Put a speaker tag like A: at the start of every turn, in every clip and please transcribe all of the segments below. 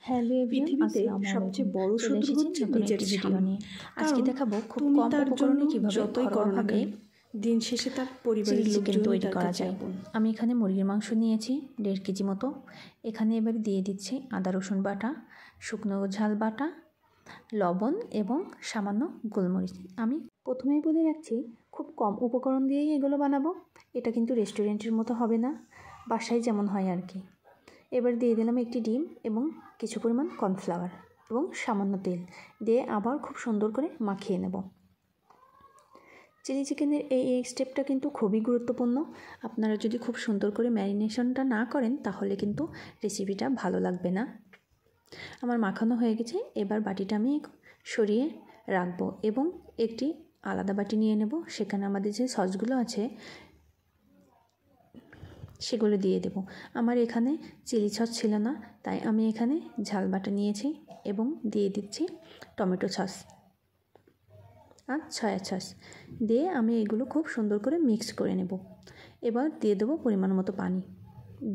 A: Hello everyone, আসসালামু আলাইকুম।
B: বড় শত্রু হচ্ছে নিজের
A: ভিডিও নিয়ে আজকে দেখাবো খুব কম উপকরণে কিভাবে ঘরোয়াভাবে
B: দিন শেষে তার পরিবারের
A: চিকেন তৈরি করা যায়। আমি এখানে মুরগির মাংস নিয়েছি 1.5 কেজি মতো। এখানে এবার দিয়ে দিচ্ছি আদা রসুন বাটা, শুকনো ঝাল বাটা, লবণ এবং সামান্য গোলমরিচ। আমি প্রথমেই বলে রাখছি খুব কম উপকরণ দিয়েই এগুলো বানাবো। এটা কিন্তু রেস্টুরেন্টের মতো হবে না, বাসায় যেমন হয় আর কি। এবার দিয়ে দিলাম একটি ডিম এবং কিছু পরিমাণ কর্নফ্লাওয়ার এবং সামান্য তেল দিয়ে আবার খুব সুন্দর করে মাখিয়ে নেব। চিলি চিকেনের এই স্টেপটা কিন্তু খুবই গুরুত্বপূর্ণ। আপনারা যদি খুব সুন্দর করে ম্যারিনেশনটা না করেন তাহলে কিন্তু রেসিপিটা ভালো লাগবে না। আমার মাখানো হয়ে গেছে। এবার বাটিটা আমি সরিয়ে রাখবো এবং একটি আলাদা বাটি নিয়ে নেব। সেখানে আমাদের যে সসগুলো আছে সেগুলো দিয়ে দেব। আমার এখানে চিলি সস ছিল না, তাই আমি এখানে ঝাল বাটা নিয়েছি এবং দিয়ে দিচ্ছি টমেটো সস আর সয়া সস দিয়ে আমি এগুলো খুব সুন্দর করে মিক্স করে নেব। এবার দিয়ে দেবো পরিমাণ মতো পানি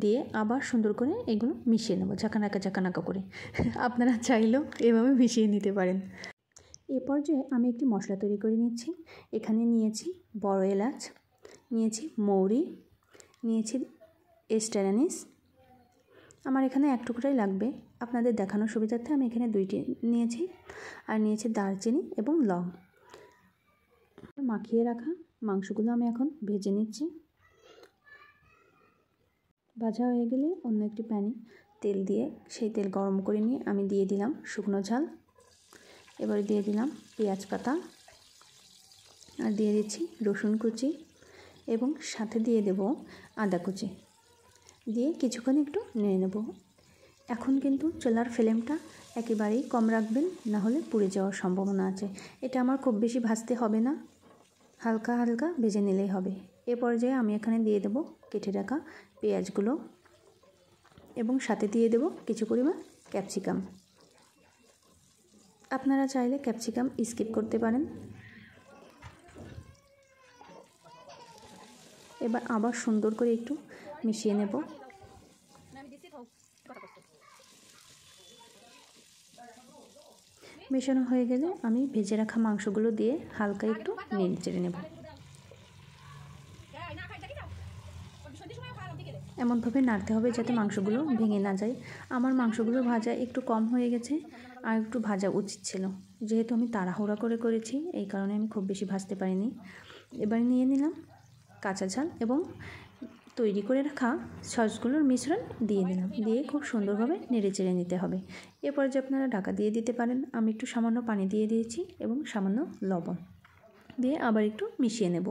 A: দিয়ে আবার সুন্দর করে এগুলো মিশিয়ে নেব ঝাঁকানাকা করে। আপনারা চাইলেও এভাবে মিশিয়ে নিতে পারেন। এ পর্যায়ে আমি একটি মশলা তৈরি করে নিচ্ছি। এখানে নিয়েছি বড় এলাচ, নিয়েছি মৌরি, নিয়েছি স্টার অ্যানিস। আমার এখানে এক টুকরাই লাগবে, আপনাদের দেখানোর সুবিধার্থে আমি এখানে 2টি নিয়েছি। আর নিয়েছি দারচিনি এবং লং। মাখিয়ে রাখা মাংসগুলো আমি এখন ভেজে নিচ্ছি। ভাজা হয়ে গেলে অন্য একটি প্যানে তেল দিয়ে সেই তেল গরম করে নিয়ে আমি দিয়ে দিলাম শুকনো ঝাল, এবারে দিয়ে দিলাম পেঁয়াজ পাতা আর দিয়ে দিচ্ছি রসুন কুচি এবং সাথে দিয়ে দেব আদা কুচি দিয়ে কিছুক্ষণ একটু নেড়ে নেব। এখন কিন্তু চুলার ফ্লেমটা একেবারেই কম রাখবেন, না হলে পুড়ে যাওয়ার সম্ভাবনা আছে। এটা আমার খুব বেশি ভাজতে হবে না, হালকা হালকা ভেজে নিলেই হবে। এ পর্যায়ে আমি এখানে দিয়ে দেব কেটে রাখা পেঁয়াজগুলো এবং সাথে দিয়ে দেব কিছু পরিমাণ ক্যাপসিকাম। আপনারা চাইলে ক্যাপসিকাম স্কিপ করতে পারেন। এবার আবার সুন্দর করে একটু মিশিয়ে নেব। মেশানো হয়ে গেলে আমি ভেজে রাখা মাংসগুলো দিয়ে হালকা একটু নেড়ে চেড়ে নেব। এমনভাবে নাড়তে হবে যাতে মাংসগুলো ভেঙে না যায়। আমার মাংসগুলো ভাজা একটু কম হয়ে গেছে, আর একটু ভাজা উচিত ছিল। যেহেতু আমি তাড়াহুড়া করে করেছি এই কারণে আমি খুব বেশি ভাজতে পারিনি। এবার নিয়ে নিলাম কাঁচা ঝাল এবং তৈরি করে রাখা সসগুলোর মিশ্রণ দিয়ে দিলাম, দিয়ে খুব সুন্দরভাবে নেড়ে চেড়ে নিতে হবে। এরপর যে আপনারা ঢাকা দিয়ে দিতে পারেন। আমি একটু সামান্য পানি দিয়ে দিয়েছি এবং সামান্য লবণ দিয়ে আবার একটু মিশিয়ে নেব।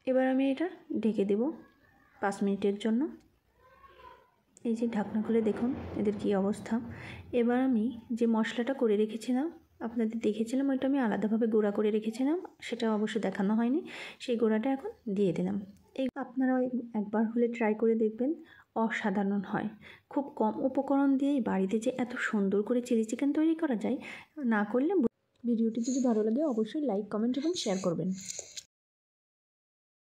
A: এবার আমি এটা ঢেকে দেব 5 মিনিটের জন্য। এই যে ঢাকনা খুলে দেখুন এদের কী অবস্থা। এবার আমি যে মশলাটা করে রেখেছিলাম, আপনাদের দেখেছিলাম ওইটা আমি আলাদাভাবে গুঁড়া করে রেখেছিলাম, সেটা অবশ্য দেখানো হয়নি। সেই গুঁড়াটা এখন দিয়ে দিলাম। এই আপনারা একবার হলে ট্রাই করে দেখবেন, অসাধারণ হয়। খুব কম উপকরণ দিয়েই বাড়িতে যে এত সুন্দর করে চিলি চিকেন তৈরি করা যায়, না করলে। ভিডিওটি যদি ভালো লাগে অবশ্যই লাইক, কমেন্ট এবং শেয়ার করবেন।